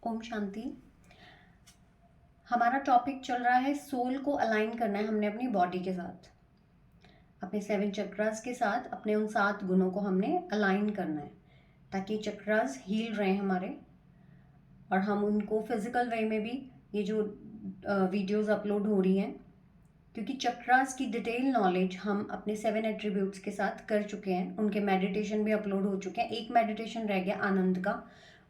ओम शांति। हमारा टॉपिक चल रहा है सोल को अलाइन करना है हमने अपनी बॉडी के साथ, अपने 7 चक्रास के साथ, अपने उन 7 गुणों को हमने अलाइन करना है ताकि चक्रास हील रहें हमारे, और हम उनको फिजिकल वे में भी ये जो वीडियोस अपलोड हो रही हैं, क्योंकि चक्रास की डिटेल नॉलेज हम अपने 7 एट्रीब्यूट्स के साथ कर चुके हैं, उनके मेडिटेशन भी अपलोड हो चुके हैं। एक मेडिटेशन रह गया आनंद का,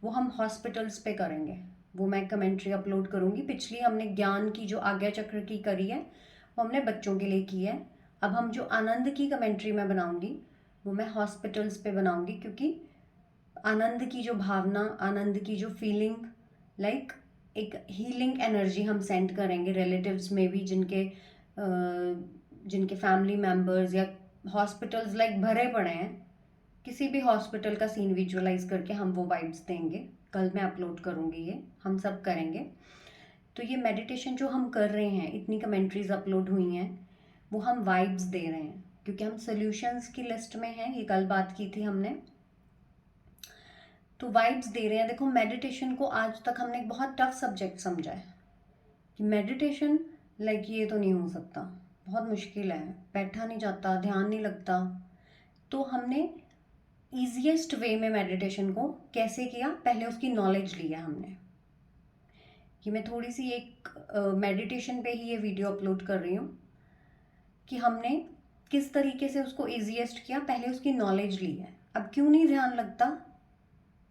वो हम हॉस्पिटल्स पे करेंगे, वो मैं कमेंट्री अपलोड करूँगी। पिछली हमने ज्ञान की जो आज्ञा चक्र की करी है वो हमने बच्चों के लिए की है। अब हम जो आनंद की कमेंट्री मैं बनाऊँगी वो मैं हॉस्पिटल्स पे बनाऊँगी, क्योंकि आनंद की जो भावना, आनंद की जो फीलिंग, लाइक एक हीलिंग एनर्जी हम सेंड करेंगे रिलेटिव्स में भी, जिनके फैमिली मेम्बर्स या हॉस्पिटल्स लाइक भरे पड़े हैं। किसी भी हॉस्पिटल का सीन विजुअलाइज करके हम वो वाइब्स देंगे। कल मैं अपलोड करूँगी, ये हम सब करेंगे। तो ये मेडिटेशन जो हम कर रहे हैं, इतनी कमेंट्रीज अपलोड हुई हैं, वो हम वाइब्स दे रहे हैं क्योंकि हम सॉल्यूशंस की लिस्ट में हैं। ये कल बात की थी हमने, तो वाइब्स दे रहे हैं। देखो, मेडिटेशन को आज तक हमने एक बहुत टफ सब्जेक्ट समझा है कि मेडिटेशन लाइक ये तो नहीं हो सकता, बहुत मुश्किल है, बैठा नहीं जाता, ध्यान नहीं लगता। तो हमने ईजीएस्ट वे में मेडिटेशन को कैसे किया, पहले उसकी नॉलेज लिया हमने। कि मैं थोड़ी सी एक मेडिटेशन पे ही ये वीडियो अपलोड कर रही हूँ कि हमने किस तरीके से उसको ईजीएस्ट किया, पहले उसकी नॉलेज ली है। अब क्यों नहीं ध्यान लगता,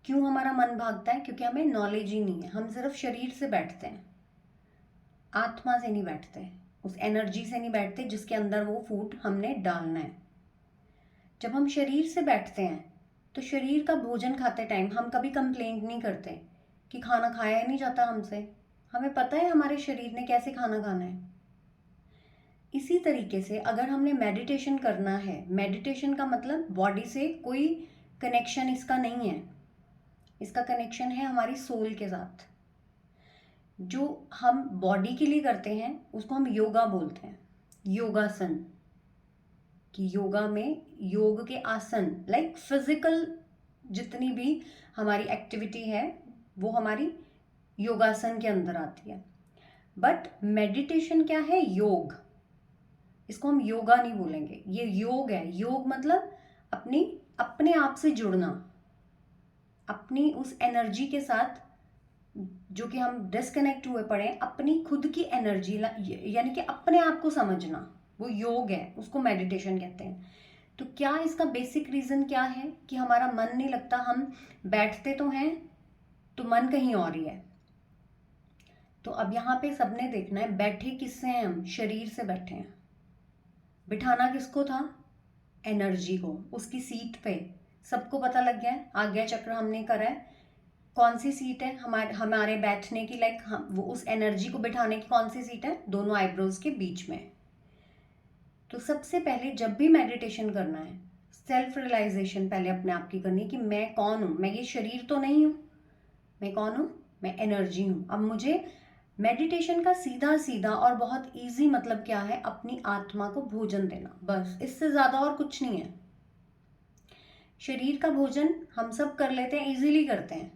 क्यों हमारा मन भागता है? क्योंकि हमें नॉलेज ही नहीं है। हम सिर्फ शरीर से बैठते हैं, आत्मा से नहीं बैठते, उस एनर्जी से नहीं बैठते जिसके अंदर वो फूड हमने डालना है। जब हम शरीर से बैठते हैं तो शरीर का भोजन खाते टाइम हम कभी कंप्लेंट नहीं करते कि खाना खाया ही नहीं जाता हमसे। हमें पता है हमारे शरीर ने कैसे खाना खाना है। इसी तरीके से अगर हमने मेडिटेशन करना है, मेडिटेशन का मतलब बॉडी से कोई कनेक्शन इसका नहीं है, इसका कनेक्शन है हमारी सोल के साथ। जो हम बॉडी के लिए करते हैं उसको हम योगा बोलते हैं, योगासन। कि योगा में योग के आसन, लाइक फिजिकल जितनी भी हमारी एक्टिविटी है वो हमारी योगासन के अंदर आती है। बट मेडिटेशन क्या है? योग। इसको हम योगा नहीं बोलेंगे, ये योग है। योग मतलब अपने आप से जुड़ना, अपनी उस एनर्जी के साथ जो कि हम डिस्कनेक्ट हुए पड़े हैं, अपनी खुद की एनर्जी, यानी कि अपने आप को समझना, वो योग है, उसको मेडिटेशन कहते हैं। तो क्या इसका बेसिक रीजन क्या है कि हमारा मन नहीं लगता? हम बैठते तो हैं तो मन कहीं और ही है। तो अब यहाँ पे सबने देखना है, बैठे किससे हैं हम? शरीर से बैठे हैं। बिठाना किसको था? एनर्जी को, उसकी सीट पे। सबको पता लग गया है, आज्ञा चक्र हमने करा है। कौन सी सीट है हमारे बैठने की, लाइक हम वो उस एनर्जी को बिठाने की कौन सी सीट है? दोनों आईब्रोज के बीच में। तो सबसे पहले जब भी मेडिटेशन करना है, सेल्फ रियलाइजेशन पहले अपने आप की करनी है कि मैं कौन हूँ। मैं ये शरीर तो नहीं हूँ। मैं कौन हूँ? मैं एनर्जी हूँ। अब मुझे मेडिटेशन का सीधा सीधा और बहुत इजी मतलब क्या है? अपनी आत्मा को भोजन देना, बस। इससे ज्यादा और कुछ नहीं है। शरीर का भोजन हम सब कर लेते हैं, इजीली करते हैं।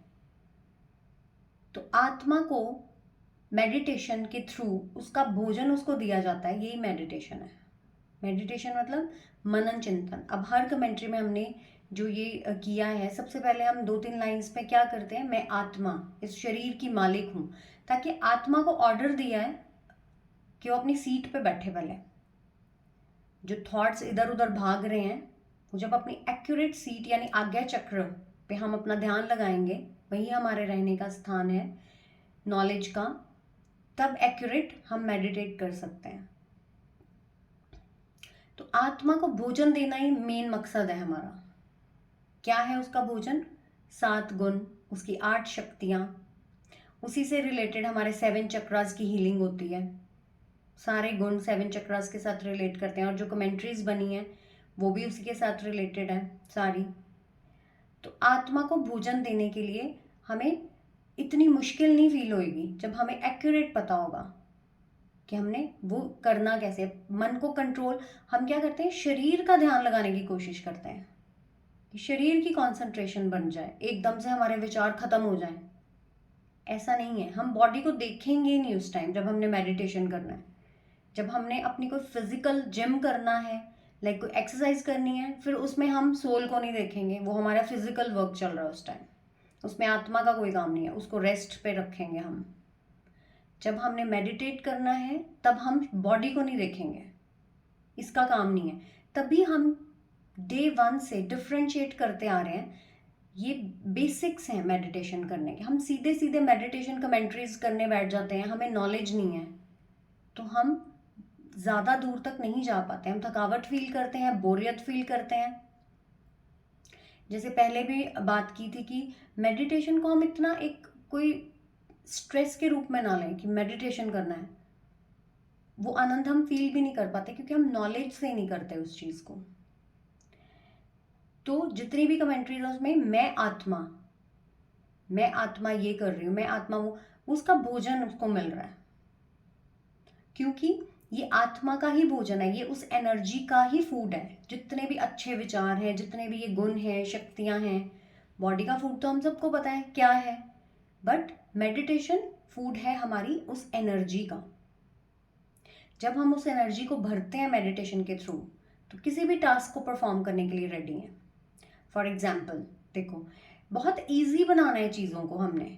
तो आत्मा को मेडिटेशन के थ्रू उसका भोजन उसको दिया जाता है, यही मेडिटेशन है। मेडिटेशन मतलब मनन चिंतन। अब हर कमेंट्री में हमने जो ये किया है, सबसे पहले हम 2-3 लाइंस पे क्या करते हैं? मैं आत्मा, इस शरीर की मालिक हूं, ताकि आत्मा को ऑर्डर दिया है कि वो अपनी सीट पे बैठे। पहले जो थॉट्स इधर उधर भाग रहे हैं, वो जब अपनी एक्यूरेट सीट यानी आज्ञा चक्र पे हम अपना ध्यान लगाएंगे, वही हमारे रहने का स्थान है नॉलेज का, तब एक्यूरेट हम मेडिटेट कर सकते हैं। तो आत्मा को भोजन देना ही मेन मकसद है हमारा। क्या है उसका भोजन? 7 गुण, उसकी 8 शक्तियां, उसी से रिलेटेड हमारे 7 चक्रास की हीलिंग होती है। सारे गुण 7 चक्रास के साथ रिलेट करते हैं, और जो कमेंट्रीज बनी है वो भी उसी के साथ रिलेटेड है सारी। तो आत्मा को भोजन देने के लिए हमें इतनी मुश्किल नहीं फील होगी जब हमें एक्यूरेट पता होगा कि हमने वो करना कैसे। मन को कंट्रोल हम क्या करते हैं? शरीर का ध्यान लगाने की कोशिश करते हैं कि शरीर की कंसंट्रेशन बन जाए, एकदम से हमारे विचार खत्म हो जाएं। ऐसा नहीं है, हम बॉडी को देखेंगे ही नहीं उस टाइम जब हमने मेडिटेशन करना है। जब हमने अपनी कोई फिजिकल जिम करना है, लाइक कोई एक्सरसाइज करनी है, फिर उसमें हम सोल को नहीं देखेंगे, वो हमारा फिजिकल वर्क चल रहा है उस टाइम, उसमें आत्मा का कोई काम नहीं है, उसको रेस्ट पे रखेंगे हम। जब हमने मेडिटेट करना है तब हम बॉडी को नहीं देखेंगे, इसका काम नहीं है। तभी हम डे वन से डिफ्रेंशिएट करते आ रहे हैं, ये बेसिक्स हैं मेडिटेशन करने के। हम सीधे सीधे मेडिटेशन कमेंट्रीज करने बैठ जाते हैं, हमें नॉलेज नहीं है तो हम ज़्यादा दूर तक नहीं जा पाते, हम थकावट फील करते हैं, बोरियत फील करते हैं। जैसे पहले भी बात की थी कि मेडिटेशन को हम इतना एक कोई स्ट्रेस के रूप में ना लें कि मेडिटेशन करना है, वो आनंद हम फील भी नहीं कर पाते क्योंकि हम नॉलेज से नहीं करते उस चीज़ को। तो जितनी भी कमेंट्रीज है उसमें मैं आत्मा ये कर रही हूँ, मैं आत्मा, वो उसका भोजन उसको मिल रहा है, क्योंकि ये आत्मा का ही भोजन है, ये उस एनर्जी का ही फूड है। जितने भी अच्छे विचार हैं, जितने भी ये गुण हैं, शक्तियां हैं, बॉडी का फूड तो हम सबको पता है क्या है, बट मेडिटेशन फूड है हमारी उस एनर्जी का। जब हम उस एनर्जी को भरते हैं मेडिटेशन के थ्रू, तो किसी भी टास्क को परफॉर्म करने के लिए रेडी हैं। फॉर एग्जाम्पल देखो, बहुत ईजी बनाना है चीज़ों को, हमने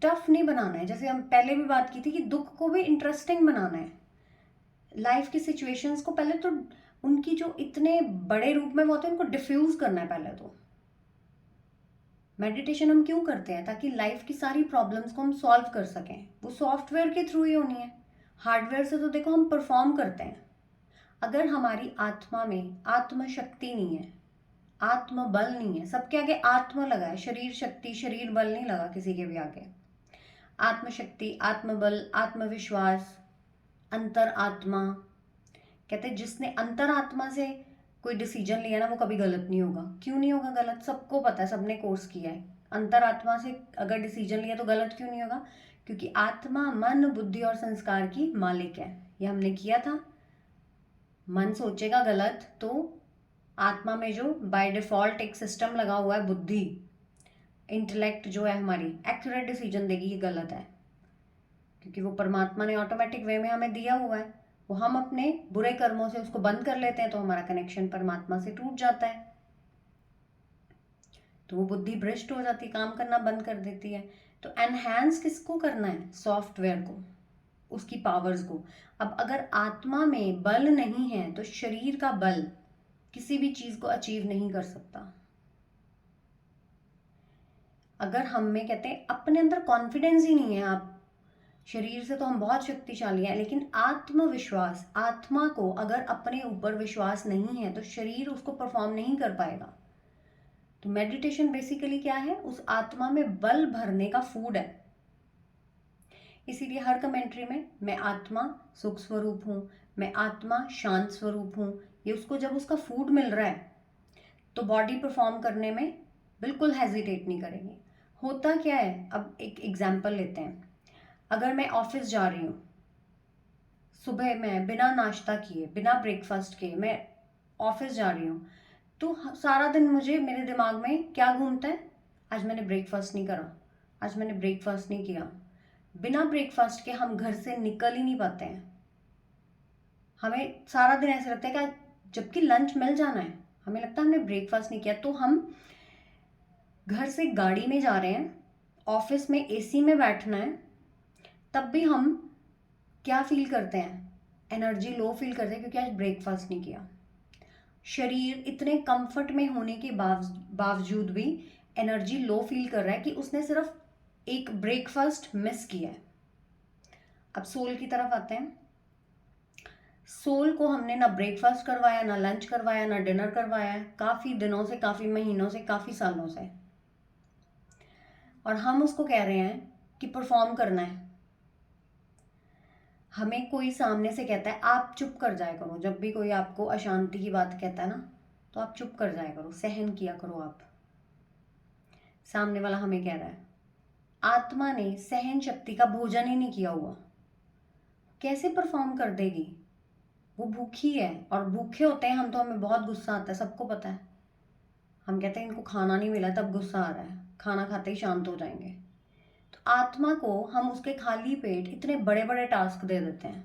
टफ नहीं बनाना है। जैसे हम पहले भी बात की थी कि दुख को भी इंटरेस्टिंग बनाना है। लाइफ की सिचुएशंस को पहले तो उनकी जो इतने बड़े रूप में वो होते हैं उनको डिफ्यूज करना है पहले तो। मेडिटेशन हम क्यों करते हैं? ताकि लाइफ की सारी प्रॉब्लम्स को हम सॉल्व कर सकें। वो सॉफ्टवेयर के थ्रू ही होनी है, हार्डवेयर से तो देखो हम परफॉर्म करते हैं। अगर हमारी आत्मा में आत्मशक्ति नहीं है, आत्मबल नहीं है, सबके आगे आत्मा लगा है, शरीर शक्ति शरीर बल नहीं लगा किसी के भी आगे। आत्मशक्ति, आत्मबल, आत्मविश्वास, अंतर आत्मा, कहते हैं जिसने अंतर आत्मा से कोई डिसीजन लिया ना वो कभी गलत नहीं होगा। क्यों नहीं होगा गलत? सबको पता है, सबने कोर्स किया है। अंतर आत्मा से अगर डिसीजन लिया तो गलत क्यों नहीं होगा? क्योंकि आत्मा मन बुद्धि और संस्कार की मालिक है। ये हमने किया था। मन सोचेगा गलत तो आत्मा में जो बाय डिफॉल्ट एक सिस्टम लगा हुआ है, बुद्धि, इंटेलेक्ट जो है हमारी, एक्यूरेट डिसीजन देगी ये गलत है, क्योंकि वो परमात्मा ने ऑटोमेटिक वे में हमें दिया हुआ है। वो हम अपने बुरे कर्मों से उसको बंद कर लेते हैं तो हमारा कनेक्शन परमात्मा से टूट जाता है, तो वो बुद्धि भ्रष्ट हो जाती, काम करना बंद कर देती है। तो एनहांस किसको करना है? सॉफ्टवेयर को, उसकी पावर्स को। अब अगर आत्मा में बल नहीं है तो शरीर का बल किसी भी चीज को अचीव नहीं कर सकता। अगर हम में कहते हैं अपने अंदर कॉन्फिडेंस ही नहीं है, आप शरीर से तो हम बहुत शक्तिशाली हैं, लेकिन आत्मविश्वास, आत्मा को अगर अपने ऊपर विश्वास नहीं है तो शरीर उसको परफॉर्म नहीं कर पाएगा। तो मेडिटेशन बेसिकली क्या है? उस आत्मा में बल भरने का फूड है। इसीलिए हर कमेंट्री में मैं आत्मा सुख स्वरूप हूं, मैं आत्मा शांत स्वरूप हूं, ये उसको जब उसका फूड मिल रहा है तो बॉडी परफॉर्म करने में बिल्कुल हेजिटेट नहीं करेगी। होता क्या है, अब एक एग्जाम्पल लेते हैं। अगर मैं ऑफिस जा रही हूँ, सुबह मैं बिना नाश्ता किए, बिना ब्रेकफास्ट किए मैं ऑफिस जा रही हूँ, तो सारा दिन मुझे मेरे दिमाग में क्या घूमता है? आज मैंने ब्रेकफास्ट नहीं करा, आज मैंने ब्रेकफास्ट नहीं किया। बिना ब्रेकफास्ट के हम घर से निकल ही नहीं पाते हैं। हमें सारा दिन ऐसे लगता है कि जबकि लंच मिल जाना है, हमें लगता है हमने ब्रेकफास्ट नहीं किया। तो हम घर से गाड़ी में जा रहे हैं, ऑफिस में एसी में बैठना है, तब भी हम क्या फील करते हैं? एनर्जी लो फील करते हैं क्योंकि आज ब्रेकफास्ट नहीं किया। शरीर इतने कंफर्ट में होने के बावजूद भी एनर्जी लो फील कर रहा है कि उसने सिर्फ एक ब्रेकफास्ट मिस किया है। अब सोल की तरफ आते हैं। सोल को हमने ना ब्रेकफास्ट करवाया, ना लंच करवाया, ना डिनर करवाया है, काफ़ी दिनों से, काफ़ी महीनों से, काफ़ी सालों से, और हम उसको कह रहे हैं कि परफॉर्म करना है। हमें कोई सामने से कहता है आप चुप कर जाया करो, जब भी कोई आपको अशांति की बात कहता है ना तो आप चुप कर जाया करो, सहन किया करो। आप, सामने वाला हमें कह रहा है, आत्मा ने सहन शक्ति का भोजन ही नहीं किया हुआ, कैसे परफॉर्म कर देगी? वो भूखी है, और भूखे होते हैं हम तो हमें बहुत गुस्सा आता है, सबको पता है। हम कहते हैं इनको खाना नहीं मिला तब गुस्सा आ रहा है, खाना खाते ही शांत हो जाएंगे। तो आत्मा को हम उसके खाली पेट इतने बड़े बड़े टास्क दे देते हैं,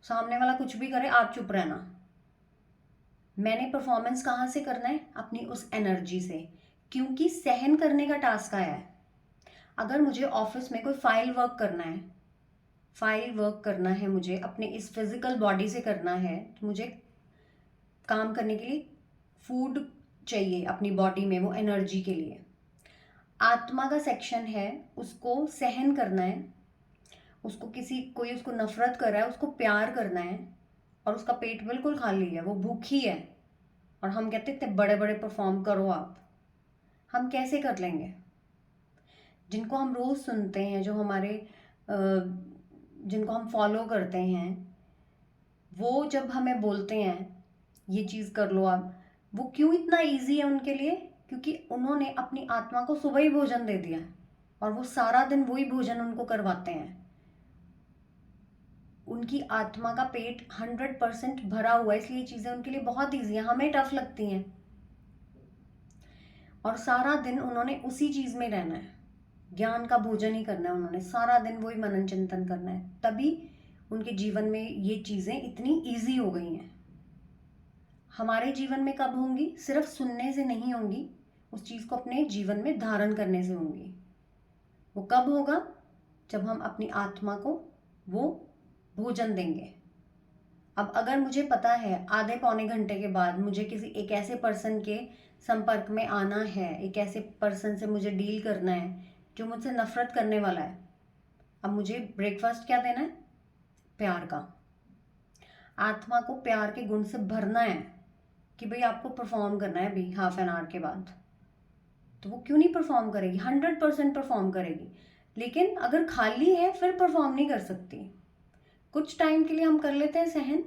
सामने वाला कुछ भी करे आप चुप रहना। मैंने परफॉर्मेंस कहाँ से करना है? अपनी उस एनर्जी से, क्योंकि सहन करने का टास्क आया है। अगर मुझे ऑफिस में कोई फाइल वर्क करना है, मुझे अपने इस फिजिकल बॉडी से करना है, तो मुझे काम करने के लिए फूड चाहिए अपनी बॉडी में, वो एनर्जी के लिए। आत्मा का सेक्शन है, उसको सहन करना है, उसको कोई उसको नफरत कर रहा है, उसको प्यार करना है, और उसका पेट बिल्कुल खाली है, वो भूखी है, और हम कहते इतने बड़े बड़े परफॉर्म करो आप। हम कैसे कर लेंगे? जिनको हम रोज सुनते हैं, जो हमारे जिनको हम फॉलो करते हैं, वो जब हमें बोलते हैं ये चीज़ कर लो आप, वो क्यों इतना इजी है उनके लिए? क्योंकि उन्होंने अपनी आत्मा को सुबह ही भोजन दे दिया, और वो सारा दिन वही भोजन उनको करवाते हैं। उनकी आत्मा का पेट 100% भरा हुआ है, इसलिए चीज़ें उनके लिए बहुत ईजी है, हमें टफ लगती हैं। और सारा दिन उन्होंने उसी चीज़ में रहना है, ज्ञान का भोजन ही करना है, उन्होंने सारा दिन वही मनन चिंतन करना है, तभी उनके जीवन में ये चीज़ें इतनी ईजी हो गई हैं। हमारे जीवन में कब होंगी? सिर्फ सुनने से नहीं होंगी, उस चीज़ को अपने जीवन में धारण करने से होंगी। वो कब होगा? जब हम अपनी आत्मा को वो भोजन देंगे। अब अगर मुझे पता है आधे पौने घंटे के बाद मुझे किसी एक ऐसे पर्सन के संपर्क में आना है, एक ऐसे पर्सन से मुझे डील करना है जो मुझसे नफरत करने वाला है, अब मुझे ब्रेकफास्ट क्या देना है? प्यार का। आत्मा को प्यार के गुण से भरना है कि भाई आपको परफॉर्म करना है अभी हाफ एन आवर के बाद, तो वो क्यों नहीं परफॉर्म करेगी? 100% परफॉर्म करेगी। लेकिन अगर खाली है फिर परफॉर्म नहीं कर सकती। कुछ टाइम के लिए हम कर लेते हैं सहन,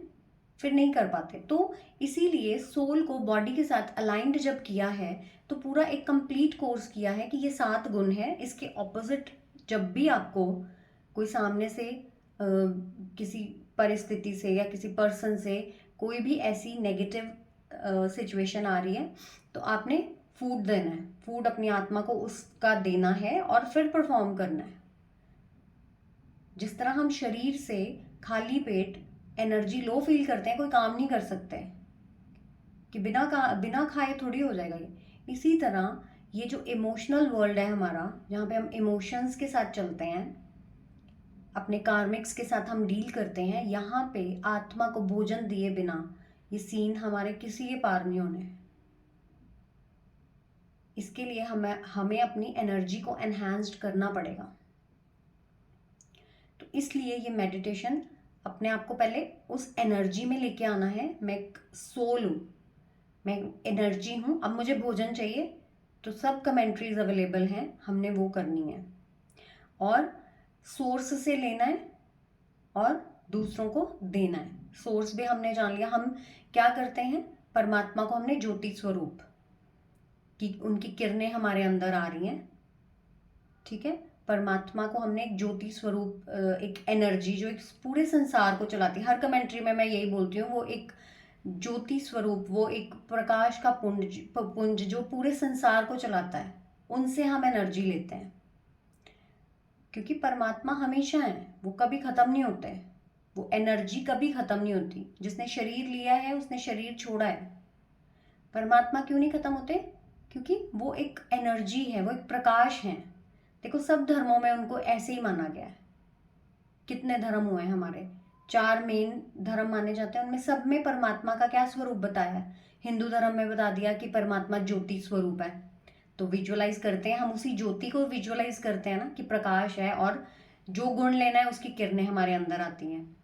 फिर नहीं कर पाते। तो इसीलिए सोल को बॉडी के साथ अलाइंड जब किया है, तो पूरा एक कंप्लीट कोर्स किया है कि ये 7 गुण है, इसके ऑपोजिट जब भी आपको कोई सामने से किसी परिस्थिति से या किसी पर्सन से कोई भी ऐसी नेगेटिव सिचुएशन आ रही है, तो आपने फूड देना है, फूड अपनी आत्मा को उसका देना है और फिर परफॉर्म करना है। जिस तरह हम शरीर से खाली पेट एनर्जी लो फील करते हैं, कोई काम नहीं कर सकते कि बिना खाए थोड़ी हो जाएगा ये। इसी तरह ये जो इमोशनल वर्ल्ड है हमारा, जहाँ पे हम इमोशंस के साथ चलते हैं, अपने कार्मिक्स के साथ हम डील करते हैं, यहाँ पे आत्मा को भोजन दिए बिना ये सीन हमारे किसी के पार नहीं होने। इसके लिए हमें अपनी एनर्जी को एनहांस्ड करना पड़ेगा। तो इसलिए ये मेडिटेशन अपने आप को पहले उस एनर्जी में लेके आना है। मैं एक सोल हूँ, मैं एनर्जी हूँ, अब मुझे भोजन चाहिए, तो सब कमेंट्रीज अवेलेबल हैं, हमने वो करनी है। और सोर्स से लेना है और दूसरों को देना है। सोर्स भी हमने जान लिया, हम क्या करते हैं, परमात्मा को हमने ज्योति स्वरूप कि उनकी किरणें हमारे अंदर आ रही हैं, ठीक है। परमात्मा को हमने एक ज्योति स्वरूप, एक एनर्जी जो एक पूरे संसार को चलाती है, हर कमेंट्री में मैं यही बोलती हूँ, वो एक ज्योति स्वरूप, वो एक प्रकाश का पुंज जो पूरे संसार को चलाता है, उनसे हम एनर्जी लेते हैं। क्योंकि परमात्मा हमेशा है, वो कभी खत्म नहीं होते, वो एनर्जी कभी खत्म नहीं होती। जिसने शरीर लिया है उसने शरीर छोड़ा है, परमात्मा क्यों नहीं खत्म होते? क्योंकि वो एक एनर्जी है, वो एक प्रकाश है। देखो सब धर्मों में उनको ऐसे ही माना गया है। कितने धर्म हुए हैं हमारे? 4 मेन धर्म माने जाते हैं, उनमें सब में परमात्मा का क्या स्वरूप बताया है? हिंदू धर्म में बता दिया कि परमात्मा ज्योति स्वरूप है, तो विजुअलाइज करते हैं हम, उसी ज्योति को विजुअलाइज करते हैं ना कि प्रकाश है, और जो गुण लेना है उसकी किरणें हमारे अंदर आती हैं।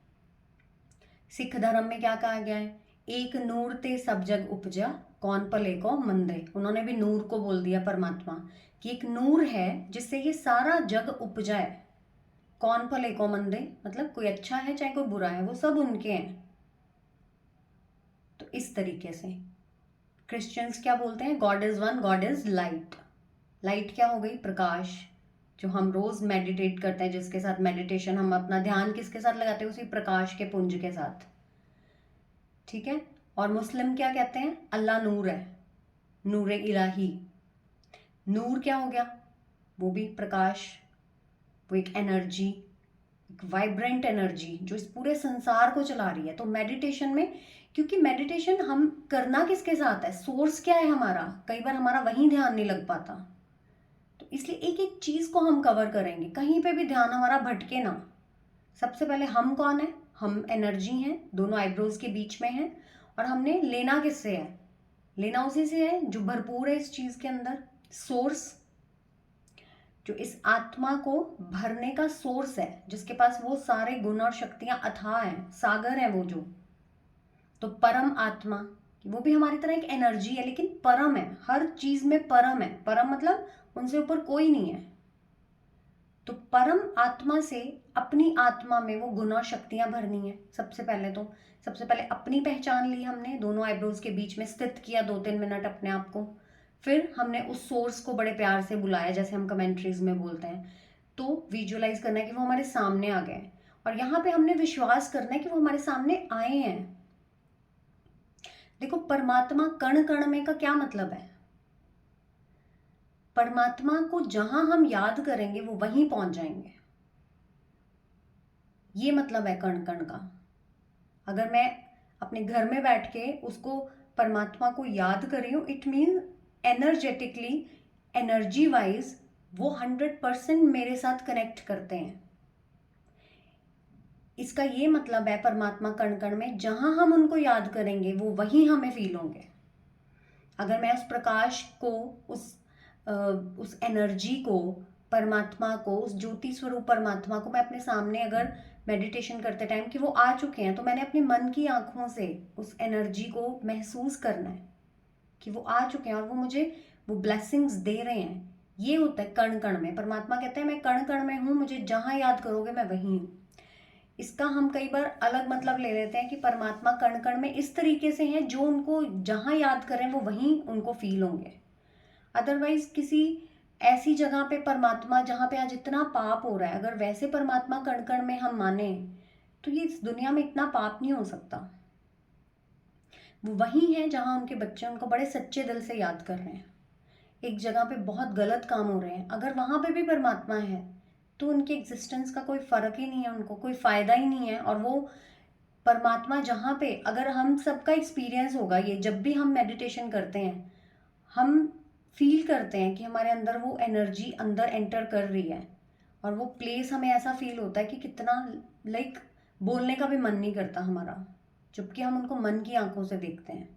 सिख धर्म में क्या कहा गया है? एक नूर ते सब जग उपजा, कौन भले को मंदे। उन्होंने भी नूर को बोल दिया परमात्मा कि एक नूर है जिससे ये सारा जग उपजा है। कौन भले को मंदे मतलब कोई अच्छा है चाहे कोई बुरा है, वो सब उनके हैं। तो इस तरीके से क्रिश्चियंस क्या बोलते हैं? God is one, God is light. Light क्या हो गई? प्रकाश। जो हम रोज मेडिटेट करते हैं, जिसके साथ मेडिटेशन, हम अपना ध्यान किसके साथ लगाते हैं? उसी प्रकाश के पुंज के साथ, ठीक है। और मुस्लिम क्या कहते हैं? अल्लाह नूर है, नूर इलाही। नूर क्या हो गया? वो भी प्रकाश, वो एक एनर्जी, एक वाइब्रेंट एनर्जी जो इस पूरे संसार को चला रही है। तो मेडिटेशन में, क्योंकि मेडिटेशन हम करना किसके साथ है, सोर्स क्या है हमारा, कई बार हमारा वहीं ध्यान नहीं लग पाता, तो इसलिए एक एक चीज को हम कवर करेंगे, कहीं पे भी ध्यान हमारा भटके ना। सबसे पहले हम कौन है, हम एनर्जी हैं, दोनों आईब्रोज के बीच में है, और हमने लेना किससे है, लेना उसी से है जो भरपूर है इस चीज के अंदर, सोर्स, जो इस आत्मा को भरने का सोर्स है, जिसके पास वो सारे गुण और शक्तियां अथाह हैं, सागर है वो जो। तो परम आत्मा, वो भी हमारी तरह एक एनर्जी है, लेकिन परम है, हर चीज में परम है, परम मतलब उनसे ऊपर कोई नहीं है। तो परम आत्मा से अपनी आत्मा में वो गुण और शक्तियां भरनी है। सबसे पहले अपनी पहचान ली हमने, दोनों आईब्रोज के बीच में स्थित किया 2-3 मिनट अपने आप को। फिर हमने उस सोर्स को बड़े प्यार से बुलाया, जैसे हम कमेंट्रीज में बोलते हैं। तो विजुअलाइज करना है कि वो हमारे सामने आ गए, और यहाँ पे हमने विश्वास करना है कि वो हमारे सामने आए हैं। देखो, परमात्मा कण कण में का क्या मतलब है, परमात्मा को जहां हम याद करेंगे वो वहीं पहुंच जाएंगे, ये मतलब है कण कण का। अगर मैं अपने घर में बैठ के उसको, परमात्मा को याद कर रही हूं, it mean energetically, energy wise वो 100% मेरे साथ कनेक्ट करते हैं। इसका ये मतलब है परमात्मा कण कण में, जहां हम उनको याद करेंगे वो वहीं हमें फील होंगे। अगर मैं उस प्रकाश को, उस एनर्जी को, परमात्मा को, उस ज्योति स्वरूप परमात्मा को मैं अपने सामने, अगर मेडिटेशन करते टाइम कि वो आ चुके हैं, तो मैंने अपनी मन की आंखों से उस एनर्जी को महसूस करना है कि वो आ चुके हैं और वो मुझे वो ब्लेसिंग्स दे रहे हैं। ये होता है कण कण में। परमात्मा कहते हैं मैं कण कण में हूँ, मुझे जहां याद करोगे मैं वहीं हूँ। इसका हम कई बार अलग मतलब ले लेते हैं कि परमात्मा कण कण में इस तरीके से हैं, जो उनको जहां याद करें वो वहीं उनको फील होंगे। अदरवाइज किसी ऐसी जगह पे परमात्मा जहां पे आज इतना पाप हो रहा है, अगर वैसे परमात्मा कण कण में हम माने, तो ये इस दुनिया में इतना पाप नहीं हो सकता। वो वही है जहां उनके बच्चे उनको बड़े सच्चे दिल से याद कर रहे हैं। एक जगह पे बहुत गलत काम हो रहे हैं, अगर वहां पे भी परमात्मा है तो उनके एग्जिस्टेंस का कोई फर्क ही नहीं है, उनको कोई फायदा ही नहीं है। और वो परमात्मा जहाँ पे, अगर हम सबका एक्सपीरियंस होगा ये, जब भी हम मेडिटेशन करते हैं हम फील करते हैं कि हमारे अंदर वो एनर्जी अंदर एंटर कर रही है, और वो प्लेस हमें ऐसा फील होता है कि कितना, लाइक बोलने का भी मन नहीं करता हमारा, जबकि हम उनको मन की आंखों से देखते हैं,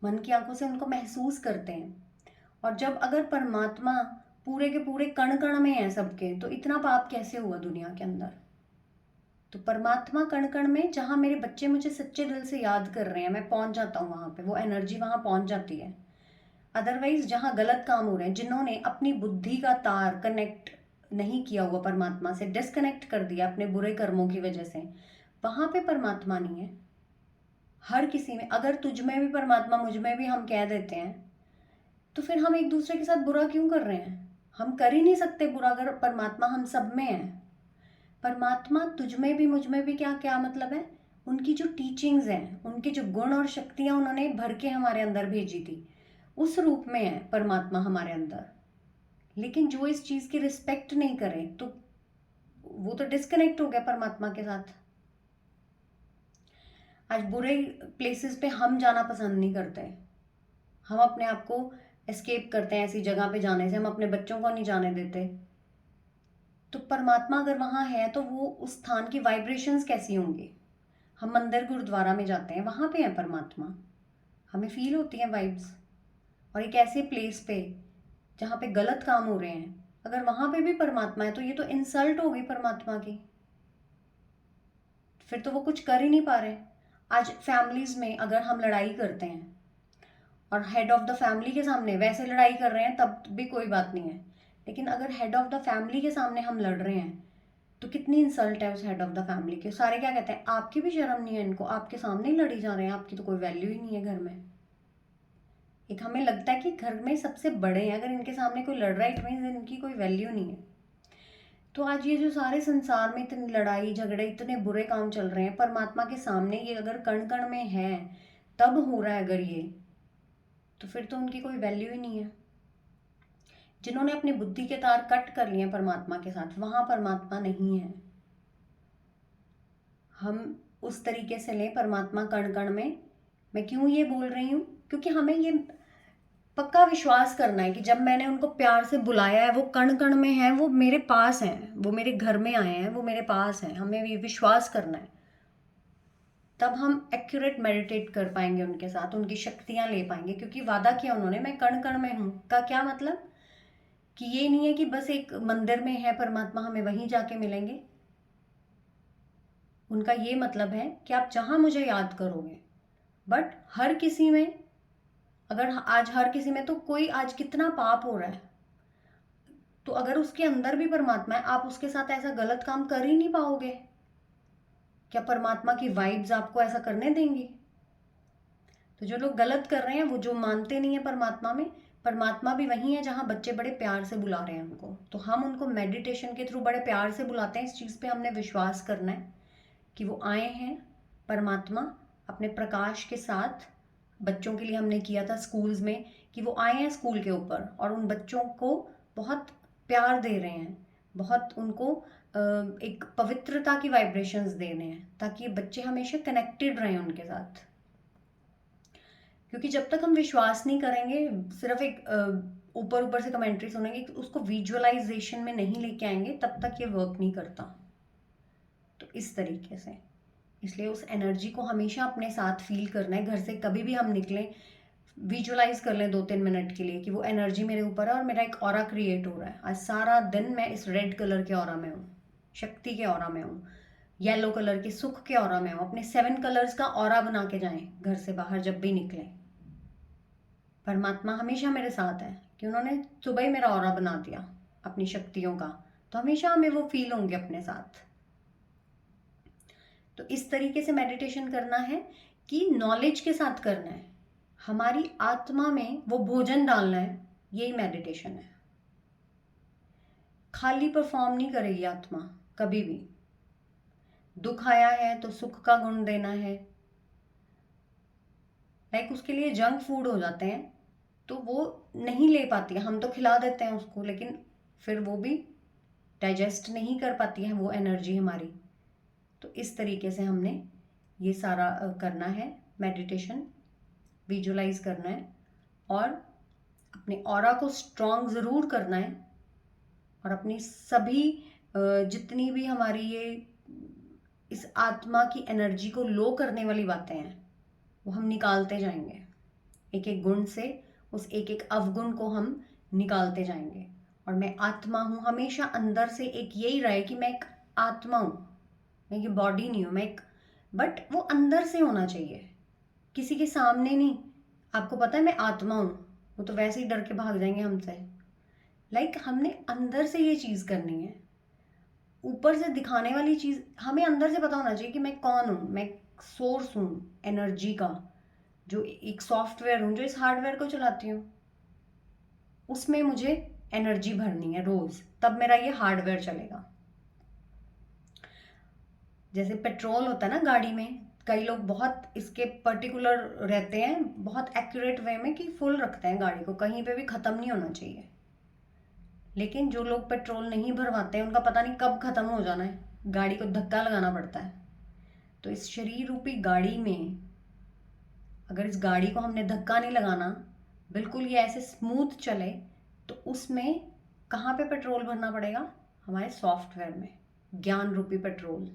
मन की आंखों से उनको महसूस करते हैं। और जब अगर परमात्मा पूरे के पूरे कण कण में है सबके, तो इतना पाप कैसे हुआ दुनिया के अंदर। तो परमात्मा कण कण में, जहां मेरे बच्चे मुझे सच्चे दिल से याद कर रहे हैं, मैं पहुंच जाता हूँ वहां पे, वो एनर्जी वहां पहुंच जाती है। अदरवाइज जहां गलत काम हो रहे हैं, जिन्होंने अपनी बुद्धि का तार कनेक्ट नहीं किया हुआ परमात्मा से, डिस्कनेक्ट कर दिया अपने बुरे कर्मों की वजह से, वहां पे परमात्मा नहीं है। हर किसी में, अगर तुझ में भी परमात्मा मुझ में भी हम कह देते हैं, तो फिर हम एक दूसरे के साथ बुरा क्यों कर रहे हैं। हम कर ही नहीं सकते बुरा अगर परमात्मा हम सब में है। परमात्मा तुझ में भी मुझ में भी, क्या क्या मतलब है, उनकी जो टीचिंग्स हैं, उनके जो गुण और शक्तियां उन्होंने भर के हमारे अंदर भेजी थी, उस रूप में है परमात्मा हमारे अंदर। लेकिन जो इस चीज की रिस्पेक्ट नहीं करे, तो वो तो डिस्कनेक्ट हो गया परमात्मा के साथ। आज बुरे प्लेसेस पे हम जाना पसंद नहीं करते, हम अपने आप को एस्केप करते हैं, ऐसी जगह पे जाने से हम अपने बच्चों को नहीं जाने देते। तो परमात्मा अगर वहां है तो वो उस स्थान की वाइब्रेशंस कैसी होंगी। हम मंदिर गुरुद्वारा में जाते हैं, वहां पे है परमात्मा, हमें फील होती है वाइब्स। और एक ऐसे प्लेस पे जहाँ पे गलत काम हो रहे हैं, अगर वहां पे भी परमात्मा है, तो ये तो इंसल्ट हो गई परमात्मा की, फिर तो वो कुछ कर ही नहीं पा रहे। आज फैमिलीज में अगर हम लड़ाई करते हैं और हेड ऑफ द फैमिली के सामने, वैसे लड़ाई कर रहे हैं तब भी कोई बात नहीं है, लेकिन अगर हेड ऑफ द फैमिली के सामने हम लड़ रहे हैं, तो कितनी इंसल्ट है उस हेड ऑफ द फैमिली के। सारे क्या कहते हैं, आपकी भी शर्म नहीं है इनको, आपके सामने ही लड़ी जा रहे हैं, आपकी तो कोई वैल्यू ही नहीं है घर में। एक हमें लगता है कि घर में सबसे बड़े हैं, अगर इनके सामने कोई लड़ रहा है, इट मीन्स इनकी कोई वैल्यू नहीं है। तो आज ये जो सारे संसार में इतनी लड़ाई झगड़े, इतने बुरे काम चल रहे हैं, परमात्मा के सामने ये अगर कण कण में है, तब हो रहा है अगर ये, तो फिर तो उनकी कोई वैल्यू ही नहीं है। जिन्होंने अपनी बुद्धि के तार कट कर लिए परमात्मा के साथ, वहां परमात्मा नहीं है। हम उस तरीके से लें परमात्मा कण कण में। मैं क्यों ये बोल रही हूँ, क्योंकि हमें ये पक्का विश्वास करना है कि जब मैंने उनको प्यार से बुलाया है, वो कण कण में है, वो मेरे पास हैं, वो मेरे घर में आए हैं, वो मेरे पास हैं। हमें ये विश्वास करना है, तब हम एक्यूरेट मेडिटेट कर पाएंगे उनके साथ, उनकी शक्तियां ले पाएंगे। क्योंकि वादा किया उन्होंने, मैं कण कण में हूँ का क्या मतलब कि ये नहीं है कि बस एक मंदिर में है परमात्मा, हमें वहीं जाके मिलेंगे। उनका ये मतलब है कि आप जहां मुझे याद करोगे, बट हर किसी में, अगर आज हर किसी में, तो कोई आज कितना पाप हो रहा है, तो अगर उसके अंदर भी परमात्मा है, आप उसके साथ ऐसा गलत काम कर ही नहीं पाओगे। क्या परमात्मा की वाइब्स आपको ऐसा करने देंगी? तो जो लोग गलत कर रहे हैं, वो जो मानते नहीं है परमात्मा में, परमात्मा भी वही है जहां बच्चे बड़े प्यार से बुला रहे हैं उनको, तो हम उनको मेडिटेशन के थ्रू बड़े प्यार से बुलाते हैं। इस चीज़ पे हमने विश्वास करना है कि वो आए हैं परमात्मा अपने प्रकाश के साथ। बच्चों के लिए हमने किया था स्कूल्स में कि वो आए हैं स्कूल के ऊपर और उन बच्चों को बहुत प्यार दे रहे हैं, बहुत उनको एक पवित्रता की वाइब्रेशंस दे रहे हैं, ताकि बच्चे हमेशा कनेक्टेड रहें उनके साथ। क्योंकि जब तक हम विश्वास नहीं करेंगे, सिर्फ एक ऊपर ऊपर से कमेंट्री सुनेंगे, उसको विजुअलाइजेशन में नहीं लेके आएंगे, तब तक ये वर्क नहीं करता। तो इस तरीके से, इसलिए उस एनर्जी को हमेशा अपने साथ फील करना है। घर से कभी भी हम निकलें, विजुअलाइज कर लें 2-3 मिनट के लिए कि वो एनर्जी मेरे ऊपर है और मेरा एक ऑरा क्रिएट हो रहा है। आज सारा दिन मैं इस रेड कलर के ऑरा में हूँ, शक्ति के ऑरा में हूँ, येलो कलर के सुख के ऑरा में हूँ। अपने 7 कलर्स का ऑरा बना के जाएं घर से बाहर जब भी निकलें। परमात्मा हमेशा मेरे साथ है कि उन्होंने सुबह ही मेरा ऑरा बना दिया अपनी शक्तियों का, तो हमेशा हमें वो फील होंगे अपने साथ। तो इस तरीके से मेडिटेशन करना है कि नॉलेज के साथ करना है, हमारी आत्मा में वो भोजन डालना है, यही मेडिटेशन है। खाली परफॉर्म नहीं करेगी आत्मा कभी भी। दुख आया है तो सुख का गुण देना है। लाइक उसके लिए जंक फूड हो जाते हैं तो वो नहीं ले पाती है, हम तो खिला देते हैं उसको, लेकिन फिर वो भी डाइजेस्ट नहीं कर पाती है वो एनर्जी हमारी। तो इस तरीके से हमने ये सारा करना है मेडिटेशन, विजुलाइज करना है और अपने ऑरा को स्ट्रॉन्ग ज़रूर करना है। और अपनी सभी जितनी भी हमारी ये इस आत्मा की एनर्जी को लो करने वाली बातें हैं, वो हम निकालते जाएंगे। एक एक गुण से उस एक एक अवगुण को हम निकालते जाएंगे। और मैं आत्मा हूँ, हमेशा अंदर से एक यही रहे कि मैं एक आत्मा हूँ, मैं ये बॉडी नहीं हूँ, मैं एक, बट वो अंदर से होना चाहिए, किसी के सामने नहीं। आपको पता है मैं आत्मा हूँ, वो तो वैसे ही डर के भाग जाएंगे हमसे। लाइक हमने अंदर से ये चीज़ करनी है। ऊपर से दिखाने वाली चीज़, हमें अंदर से पता होना चाहिए कि मैं कौन हूँ। मैं सोर्स हूँ एनर्जी का, जो एक सॉफ्टवेयर हूँ जो इस हार्डवेयर को चलाती हूँ। उसमें मुझे एनर्जी भरनी है रोज़, तब मेरा ये हार्डवेयर चलेगा। जैसे पेट्रोल होता है ना गाड़ी में, कई लोग बहुत इसके पर्टिकुलर रहते हैं, बहुत एक्यूरेट वे में कि फुल रखते हैं गाड़ी को, कहीं पे भी ख़त्म नहीं होना चाहिए। लेकिन जो लोग पेट्रोल नहीं भरवाते हैं, उनका पता नहीं कब ख़त्म हो जाना है, गाड़ी को धक्का लगाना पड़ता है। तो इस शरीर रूपी गाड़ी में, अगर इस गाड़ी को हमने धक्का नहीं लगाना, बिल्कुल ये ऐसे स्मूथ चले, तो उसमें कहाँ पे पेट्रोल भरना पड़ेगा? हमारे सॉफ्टवेयर में, ज्ञान रूपी पेट्रोल।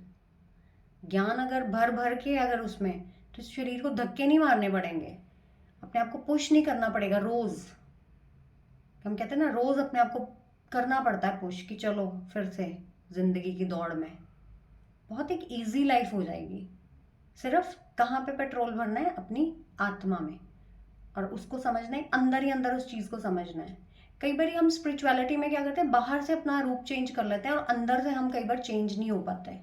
ज्ञान अगर भर भर के अगर उसमें, तो इस शरीर को धक्के नहीं मारने पड़ेंगे, अपने आप को पुश नहीं करना पड़ेगा रोज़। हम कहते हैं ना, रोज़ अपने आप को करना पड़ता है पुश कि चलो फिर से ज़िंदगी की दौड़ में। बहुत एक इजी लाइफ हो जाएगी। सिर्फ कहाँ पे पेट्रोल भरना है? अपनी आत्मा में। और उसको समझना है, अंदर ही अंदर उस चीज़ को समझना है। कई बार हम स्पिरिचुअलिटी में क्या करते हैं, बाहर से अपना रूप चेंज कर लेते हैं और अंदर से हम कई बार चेंज नहीं हो पाते।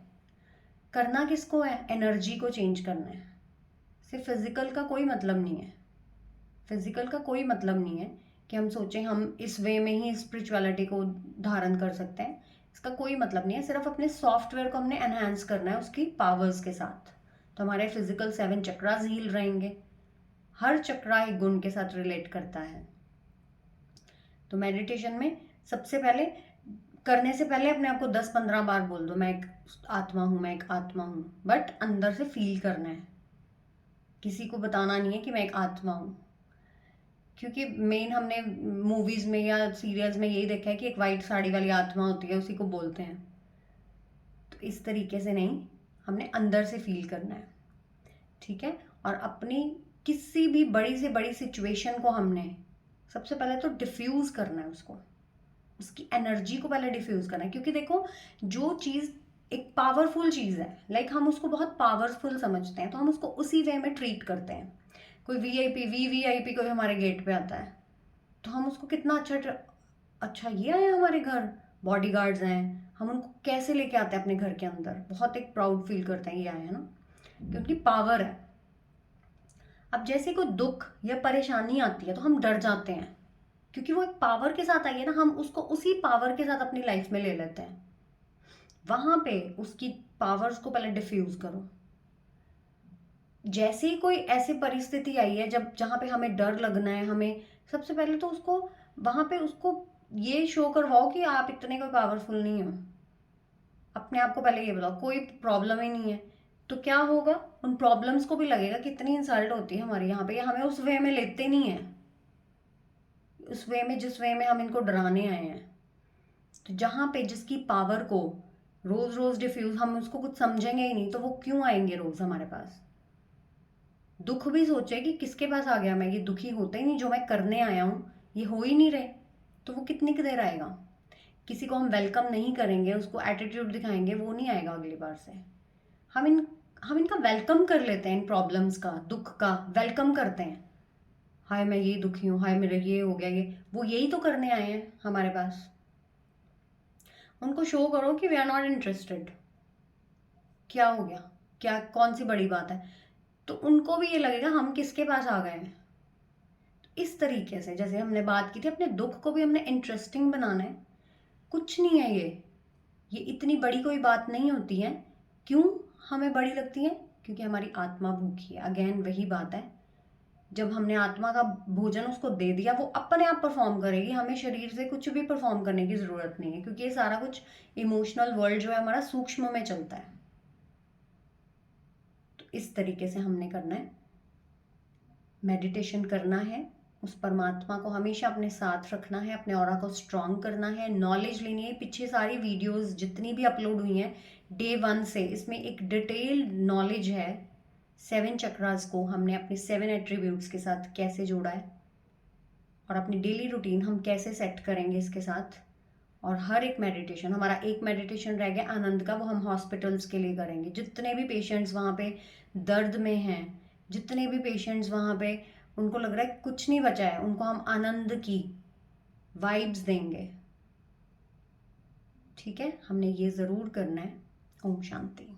करना किसको है? एनर्जी को चेंज करना है। सिर्फ फिजिकल का कोई मतलब नहीं है। फिजिकल का कोई मतलब नहीं है कि हम सोचें हम इस वे में ही स्पिरिचुअलिटी को धारण कर सकते हैं, इसका कोई मतलब नहीं है। सिर्फ अपने सॉफ्टवेयर को हमने एनहांस करना है उसकी पावर्स के साथ, तो हमारे फिजिकल 7 चक्रास हील रहेंगे। हर चक्रा एक गुण के साथ रिलेट करता है। तो मेडिटेशन में सबसे पहले करने से पहले अपने आप को 10-15 बार बोल दो, मैं एक आत्मा हूँ, मैं एक आत्मा हूँ, बट अंदर से फील करना है। किसी को बताना नहीं है कि मैं एक आत्मा हूँ, क्योंकि मेन हमने मूवीज में या सीरियल्स में यही देखा है कि एक वाइट साड़ी वाली आत्मा होती है, उसी को बोलते हैं। तो इस तरीके से नहीं, हमने अंदर से फील करना है, ठीक है। और अपनी किसी भी बड़ी से बड़ी सिचुएशन को हमने सबसे पहले तो डिफ्यूज करना है, उसकी एनर्जी को पहले डिफ्यूज करना है। क्योंकि देखो, जो चीज़ एक पावरफुल चीज़ है, लाइक हम उसको बहुत पावरफुल समझते हैं, तो हम उसको उसी वे में ट्रीट करते हैं। कोई वीवीआईपी कोई हमारे गेट पे आता है, तो हम उसको कितना अच्छा ये आए हमारे घर, बॉडीगार्ड्स हैं, हम उनको कैसे लेके आते हैं अपने घर के अंदर, बहुत एक प्राउड फील करते हैं, ये आए हैं ना, कि उनकी पावर है। अब जैसे कोई दुख या परेशानी आती है तो हम डर जाते हैं, क्योंकि वो एक पावर के साथ आई है ना, हम उसको उसी पावर के साथ अपनी लाइफ में ले लेते हैं। वहां पे उसकी पावर्स को पहले डिफ्यूज करो। जैसे ही कोई ऐसी परिस्थिति आई है जब जहां पे हमें डर लगना है, हमें सबसे पहले तो उसको वहां पे उसको ये शो करवाओ कि आप इतने कोई पावरफुल नहीं हो। अपने आप को पहले ये बताओ कोई प्रॉब्लम ही नहीं है। तो क्या होगा, उन प्रॉब्लम्स को भी लगेगा कितनी इंसल्ट होती है हमारे यहाँ पे, या हमें उस वे में लेते नहीं है, उस वे में जिस वे में हम इनको डराने आए हैं। तो जहाँ पे जिसकी पावर को रोज रोज डिफ्यूज, हम उसको कुछ समझेंगे ही नहीं, तो वो क्यों आएंगे रोज हमारे पास। दुख भी सोचे कि किसके पास आ गया मैं, ये दुखी होता ही नहीं, जो मैं करने आया हूँ ये हो ही नहीं रहे, तो वो कितनी देर आएगा। किसी को हम वेलकम नहीं करेंगे, उसको एटीट्यूड दिखाएंगे, वो नहीं आएगा अगली बार से। हम इनका वेलकम कर लेते हैं, इन प्रॉब्लम्स का, दुख का वेलकम करते हैं। हाय मैं ये दुखी हूँ, हाय मेरे ये हो गया, ये वो यही तो करने आए हैं हमारे पास। उनको शो करो कि वी आर नॉट इंटरेस्टेड, क्या हो गया, क्या कौन सी बड़ी बात है, तो उनको भी ये लगेगा हम किसके पास आ गए हैं। इस तरीके से जैसे हमने बात की थी, अपने दुख को भी हमने इंटरेस्टिंग बनाना है। कुछ नहीं है ये इतनी बड़ी कोई बात नहीं होती है। क्यों हमें बड़ी लगती है, क्योंकि हमारी आत्मा भूखी है। अगेन वही बात है, जब हमने आत्मा का भोजन उसको दे दिया, वो अपने आप परफॉर्म करेगी, हमें शरीर से कुछ भी परफॉर्म करने की जरूरत नहीं है, क्योंकि ये सारा कुछ इमोशनल वर्ल्ड जो है हमारा सूक्ष्म में चलता है। तो इस तरीके से हमने करना है, मेडिटेशन करना है, उस परमात्मा को हमेशा अपने साथ रखना है, अपने ऑरा को स्ट्रॉन्ग करना है, नॉलेज लेनी है। पीछे सारी वीडियोस जितनी भी अपलोड हुई हैं डे 1 से, इसमें एक डिटेल्ड नॉलेज है। 7 चक्रास को हमने अपने 7 एट्रीब्यूट्स के साथ कैसे जोड़ा है, और अपनी डेली रूटीन हम कैसे सेट करेंगे इसके साथ। और हर एक मेडिटेशन, हमारा एक मेडिटेशन रह गया आनंद का, वो हम हॉस्पिटल्स के लिए करेंगे। जितने भी पेशेंट्स वहाँ पे दर्द में हैं, जितने भी पेशेंट्स वहाँ पे उनको लग रहा है कुछ नहीं बचा है, उनको हम आनंद की वाइब्स देंगे। ठीक है, हमने ये ज़रूर करना है। ओम शांति।